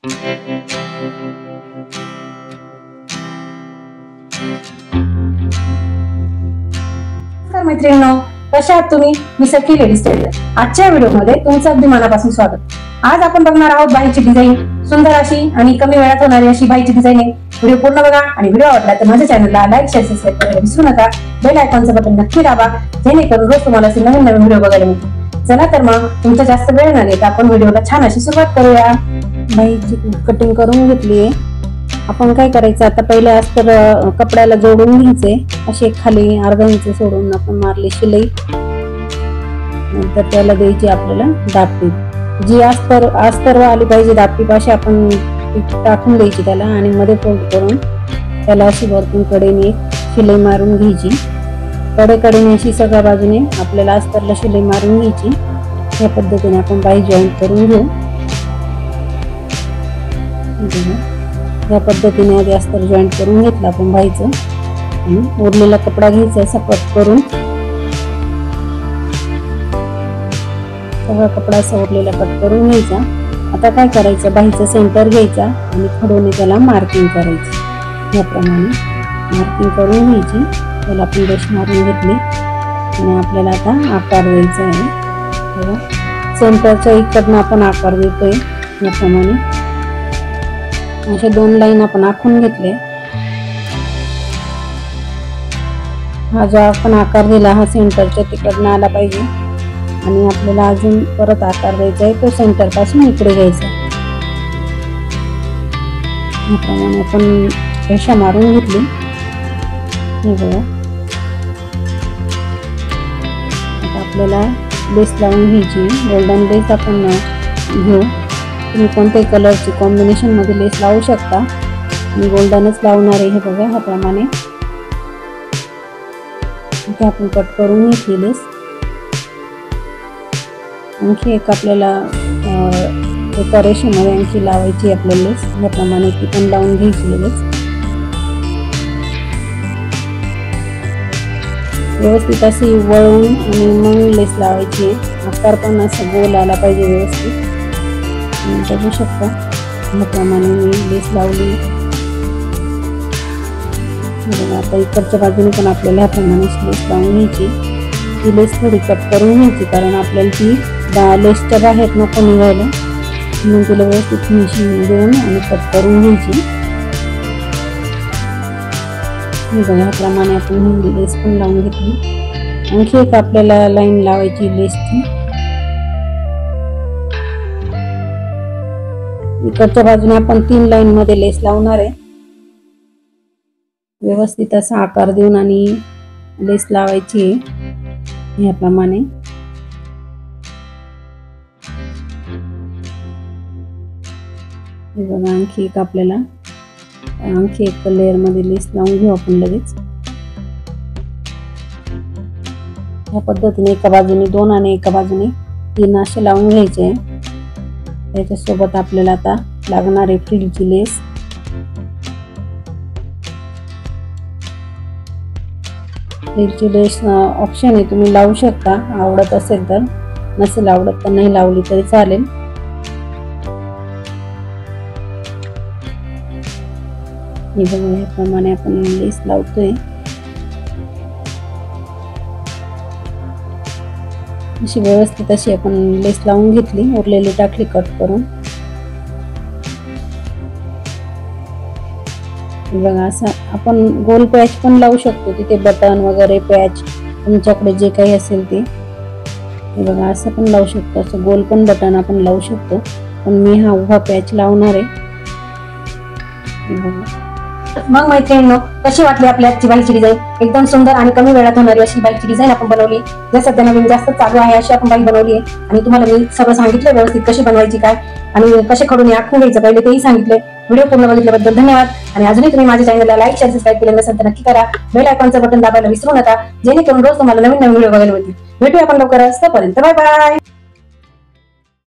नमस्कार मैत्रिणींनो, कशा आहात तुम्ही? मी सखी लेडीज टेलर. आजच्या व्हिडिओमध्ये तुमचं अगदी मनापासून स्वागत. आज आपण बघणार आहोत बाईची डिझाईन. सुंदर अशी आणि कमी वेळात होणारी अशी बाईची डिझाईन आहे. व्हिडिओ पूर्ण बघा आणि व्हिडिओ आवडला तर माझ्या चॅनलला लाईक शेअर सबस्क्राईब करायला विसरू नका. बेल आयकॉनचं बटन नक्की दाबा, जेणेकरून रोज तुम्हाला असे नवीन नवीन व्हिडिओ बघायला मिळतील. चला तर मग तुमचा जास्त वेळ न घेता आपण व्हिडिओला छान अशी सुरुवात करूया. बाईची कटिंग करून घेतलीये. आपण काय करायचं आता, पहिले अस्तर कपड्याला जोडून घ्यायचे. असे खाली अर्धा इंच सोडून आपण मारली शिलाई. नंतर त्याला द्यायची आपल्याला दापटी. जी अस्तर आली पाहिजे दापटी पाशी आपण टाकून द्यायची त्याला आणि मध्ये फोल्ड करून त्याला अशी वरतून कडेने शिलाई मारून घ्यायची. कडेने अशी सगळ्या बाजूने आपल्याला अस्तरला शिलाई मारून घ्यायची. या पद्धतीने आपण बाई जॉईंट करून घेऊ. या पद्धतीने आधी अस्तर जॉईंट करून घेतला आपण बाईचं. आणि उरलेला कपडा घ्यायचा असा कट करून, सगळा कपडा असा उरलेला कट करून घ्यायचा. आता काय करायचं, बाईचा सेंटर घ्यायचा आणि खडूने त्याला मार्किंग करायची. याप्रमाणे मार्किंग करून घ्यायची. त्याला आपण रेष मारून घेतली आणि आपल्याला आता आकार द्यायचा आहे. सेंटरच्या इकडनं आपण आकार देतोय. याप्रमाणे अशा 2 लाईन आपण आखून घेतले. हा जो आपण आकार दिला हा सेंटरच्या तिकडनं आला पाहिजे आणि आपल्याला अजून परत आकार द्यायचा आहे. तो सेंटर पासून इकडे घ्यायचा. याप्रमाणे आपण रेषा मारून घेतली. हे बघा, आता आपल्याला लेस लावून घ्यायची. गोल्डन लेस आपण घेऊ. तुम्ही कोणत्याही कलरची कॉम्बिनेशन मध्ये लेस लावू शकता. मी गोल्डनच लावणार आहे. हे बघा, ह्याप्रमाणे इथे आपण कट करून घेतली लेस. आणखी एक आपल्याला एका रेषेमध्ये आणखी लावायची आपल्याला लेस. याप्रमाणे ती पण लावून घ्यायची लेस. व्यवस्थित अशी वळून आणि मग लेस लावायची. आकार पण असा गोल आला पाहिजे व्यवस्थित. बघू शकता याप्रमाणे मी लेस लावली. आता इकडच्या बाजूने पण आपल्याला ह्याप्रमाणे लेस लावून घ्यायची. ती लेस थोडी कट करून घ्यायची, कारण आपल्याला ती लेसच्या बाहेर नको निघायला, म्हणून तिला व्यवस्थित फिनिशिंग देऊन आणि कट करून घ्यायची. ह्याप्रमाणे आपण ही लेस पण लावून घेतली. आणखी एक आपल्याला लाईन लावायची लेसची. इकडच्या बाजूने आपण 3 लाईन मध्ये लेस लावणार आहे. व्यवस्थित असा आकार देऊन आणि लेस लावायची याप्रमाणे. हे बघा, आणखी एक आपल्याला आणखी एक लेअर मध्ये लेस लावून घेऊ आपण लगेच. या पद्धतीने एका बाजूने 2 आणि एका बाजूने 3 असे लावून घ्यायचे. त्याच्यासोबत आपल्याला आता लागणार आहे फ्रिलची लेस. फ्रिलची लेस ऑप्शन आहे, तुम्ही लावू शकता आवडत असेल तर. नसेल आवडत तर नाही लावली तरी चालेल. हे बघा, याप्रमाणे आपण लेस लावतोय. अशी व्यवस्थित अशी आपण लेस लावून घेतली. उरलेली टाकली कट करून. बघा, असं आपण गोल पॅच पण लावू शकतो. तिथे बटन वगैरे पॅच तुमच्याकडे जे काही असेल ते. हे बघा, असं पण लावू शकतो. असं गोल पण बटन आपण लावू शकतो, पण मी हा उभा पॅच लावणार आहे. मग मैत्रिणींनो, कशी वाटली आपल्या आजची बाईची डिझाईन? एकदम सुंदर आणि कमी वेळात होणारी अशी बाईची डिझाईन आपण बनवली. जे सध्या नवीन जास्त चालू आहे अशी आपण बाई बनवली आहे. आणि तुम्हाला मी सगळं सांगितलं व्यवस्थित कशी बनवायची काय आणि कसे खडून आखून घ्यायचं पहिले तेही सांगितले. व्हिडिओ पूर्ण बघितल्याबद्दल धन्यवाद. आणि अजूनही तुम्ही माझ्या चॅनलला लाईक शेअर सबस्क्राईब केलं नसेल तर नक्की करा. बेल आयकॉनचं बटन दाबायला विसरू नका, जेणेकरून रोज तुम्हाला नवीन नवीन व्हिडिओ बघायला मिळतील. भेटूया आपण लवकरच. तोपर्यंत बाय बाय.